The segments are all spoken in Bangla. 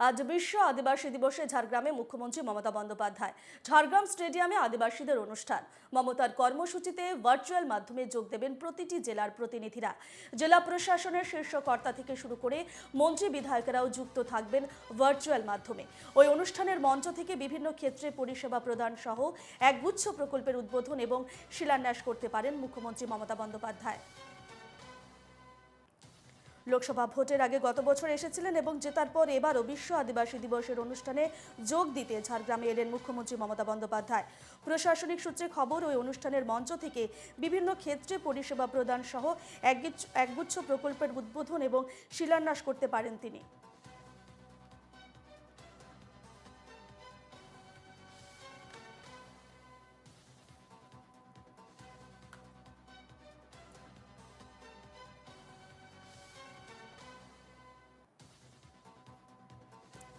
আজ বিশ্ব আদিবাসী দিবসে ঝাড়গ্রামে মুখ্যমন্ত্রী মমতা বন্দ্যোপাধ্যায় ঝাড়গ্রাম স্টেডিয়ামে আদিবাসীদের অনুষ্ঠান। মমতার কর্মসূচিতে ভার্চুয়াল মাধ্যমে যোগ দেবেন প্রতিটি জেলার প্রতিনিধিরা। জেলা প্রশাসনের শীর্ষ কর্তা থেকে শুরু করে মন্ত্রী বিধায়কেরাও যুক্ত থাকবেন ভার্চুয়াল মাধ্যমে। ওই অনুষ্ঠানের মঞ্চ থেকে বিভিন্ন ক্ষেত্রে পরিষেবা প্রদান সহ একগুচ্ছ প্রকল্পের উদ্বোধন এবং শিলান্যাস করতে পারেন মুখ্যমন্ত্রী মমতা বন্দ্যোপাধ্যায়। লোকসভা ভোটের আগে গত বছর এসেছিলেন এবং জেতার পর এবারও বিশ্ব আদিবাসী দিবসের অনুষ্ঠানে যোগ দিতে ঝাড়গ্রামে এলেন মুখ্যমন্ত্রী মমতা বন্দ্যোপাধ্যায়। প্রশাসনিক সূত্রে খবর, ওই অনুষ্ঠানের মঞ্চ থেকে বিভিন্ন ক্ষেত্রে পরিষেবা প্রদান সহ একগুচ্ছ প্রকল্পের উদ্বোধন এবং শিলান্যাস করতে পারেন তিনি।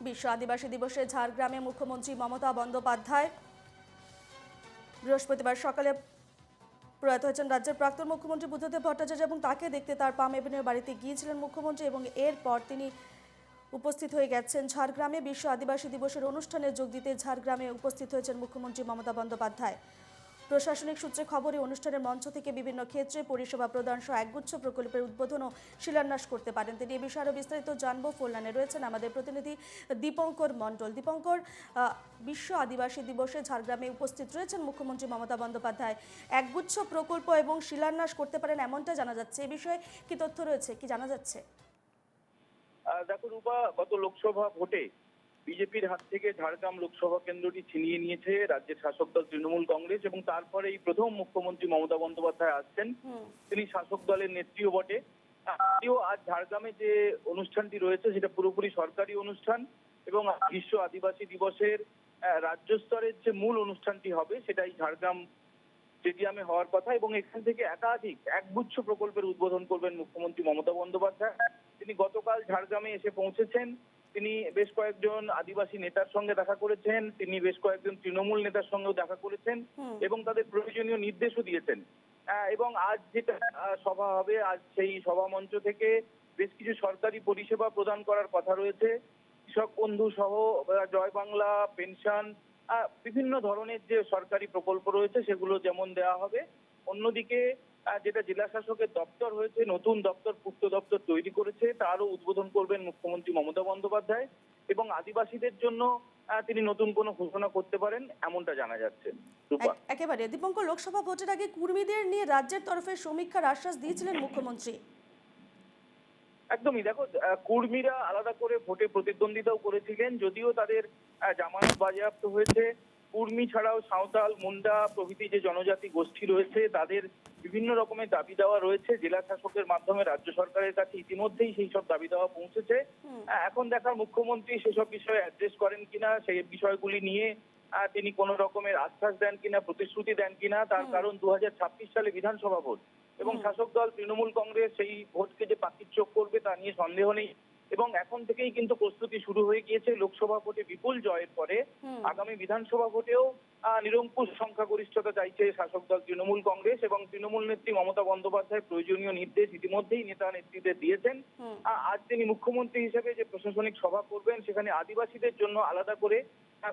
বিশ্ব আদিবাসী দিবসে ঝাড়গ্রামে মুখ্যমন্ত্রী মমতা বন্দ্যোপাধ্যায় বৃহস্পতিবার সকালে প্রয়াত হয়েছেন রাজ্যের প্রাক্তন মুখ্যমন্ত্রী বুদ্ধদেব ভট্টাচার্য এবং তাকে দেখতে তার পাম এভিনিউর বাড়িতে গিয়েছিলেন মুখ্যমন্ত্রী এবং এরপর তিনি উপস্থিত হয়ে গেছেন ঝাড়গ্রামে। বিশ্ব আদিবাসী দিবসের অনুষ্ঠানে যোগ দিতে ঝাড়গ্রামে উপস্থিত হয়েছেন মুখ্যমন্ত্রী মমতা বন্দ্যোপাধ্যায়। প্রশাসনিক সূত্রে খবরে অনুষ্ঠানের মঞ্চ থেকে বিভিন্ন ক্ষেত্রে পরিষেবা প্রদান সহ একগুচ্ছ প্রকল্পের উদ্বোধন ও শিলান্যাস করতে পারেন তিনি। এই বিষয়ে আরও বিস্তারিত জানবো। ফোনলাইনে রয়েছেন আমাদের প্রতিনিধি দীপঙ্কর মণ্ডল। দীপঙ্কর, বিশ্ব আদিবাসী দিবসে ঝাড়গ্রামে উপস্থিত রয়েছেন মুখ্যমন্ত্রী মমতা বন্দ্যোপাধ্যায়, একগুচ্ছ প্রকল্প এবং শিলান্যাস করতে পারেন এমনটা জানা যাচ্ছে। এই বিষয়ে কি তথ্য রয়েছে, কি জানা যাচ্ছে? দেখো রূপা, গত লোকসভা ভোটে বিজেপির হাত থেকে ঝাড়গ্রাম লোকসভা কেন্দ্রটি ছিনিয়ে নিয়েছে রাজ্যের শাসক দল তৃণমূল কংগ্রেস এবং তারপরে এই প্রথম মুখ্যমন্ত্রী মমতা বন্দ্যোপাধ্যায় আসছেন। তিনি শাসক দলের নেত্রীও বটে। যদিও আজ ঝাড়গ্রামে যে অনুষ্ঠানটি রয়েছে সেটা পুরোপুরি সরকারি অনুষ্ঠান এবং বিশ্ব আদিবাসী দিবসের রাজ্য স্তরের যে মূল অনুষ্ঠানটি হবে সেটাই ঝাড়গ্রাম স্টেডিয়ামে হওয়ার কথা এবং এখান থেকে একাধিক একগুচ্ছ প্রকল্পের উদ্বোধন করবেন মুখ্যমন্ত্রী মমতা বন্দ্যোপাধ্যায়। তিনি গতকাল ঝাড়গ্রামে এসে পৌঁছেছেন। তিনি বেশ কয়েকজন আদিবাসী নেতার সঙ্গে দেখা করেছেন, তিনি বেশ কয়েকজন তৃণমূল নেতার সঙ্গেও দেখা করেছেন এবং তাদের প্রয়োজনীয় নির্দেশও দিয়েছেন। এবং আজ যেটা সভা হবে, আজ সেই সভা মঞ্চ থেকে বেশ কিছু সরকারি পরিষেবা প্রদান করার কথা রয়েছে। কৃষক বন্ধু সহ জয় বাংলা পেনশন, বিভিন্ন ধরনের যে সরকারি প্রকল্প রয়েছে সেগুলো যেমন দেওয়া হবে। অন্যদিকে যেটা জেলা শাসকের দপ্তর হয়েছে, নতুন দপ্তর পূর্ত দপ্তর তৈরি করেছে, তারও উদ্বোধন করবেন মুখ্যমন্ত্রী মমতা বন্দ্যোপাধ্যায় এবং আদিবাসীদের জন্য তিনি নতুন কোনো ঘোষণা করতে পারেন এমনটা জানা যাচ্ছে। একেবারে দীপঙ্কর, লোকসভা ভোটের আগে কুর্মীদের নিয়ে রাজ্যের তরফে সমীক্ষার আশ্বাস দিয়েছিলেন মুখ্যমন্ত্রী। একদমই, দেখো কুর্মীরা আলাদা করে ভোটে প্রতিদ্বন্দ্বিতাও করেছিলেন, যদিও তাদের জামানত বাজেয়াপ্ত হয়েছে। কুর্মী ছাড়াও সাঁওতাল, মুন্ডা প্রভৃতি যে জনজাতি গোষ্ঠী রয়েছে তাদের বিভিন্ন রকমের দাবি দেওয়া রয়েছে। জেলা শাসকের মাধ্যমে রাজ্য সরকারের কাছে ইতিমধ্যেই সেই সব দাবি দেওয়া পৌঁছেছে। এখন দেখার মুখ্যমন্ত্রী সেসব বিষয়ে অ্যাড্রেস করেন কিনা, সেই বিষয়গুলি নিয়ে তিনি কোনো রকমের আশ্বাস দেন কিনা, প্রতিশ্রুতি দেন কিনা। তার কারণ 2026 সালে বিধানসভা ভোট এবং শাসক দল তৃণমূল কংগ্রেস সেই ভোটকে যে পাখির চোখ করবে তা নিয়ে সন্দেহ নেই এবং এখন থেকেই কিন্তু প্রস্তুতি শুরু হয়ে গিয়েছে। লোকসভা ভোটে বিপুল জয়ের পরে আগামী বিধানসভা ভোটেও নিরঙ্কুশ সংখ্যাগরিষ্ঠতা চাইছে শাসক দল তৃণমূল কংগ্রেস এবং তৃণমূল নেত্রী মমতা বন্দ্যোপাধ্যায় প্রয়োজনীয় নির্দেশ ইতিমধ্যেই নেতা নেত্রীদের দিয়েছেন। আজ তিনি মুখ্যমন্ত্রী হিসেবে যে প্রশাসনিক সভা করবেন সেখানে আদিবাসীদের জন্য আলাদা করে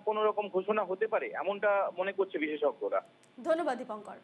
কোনো রকম ঘোষণা হতে পারে এমনটা মনে করছে বিশেষজ্ঞরা। ধন্যবাদ দীপঙ্কর।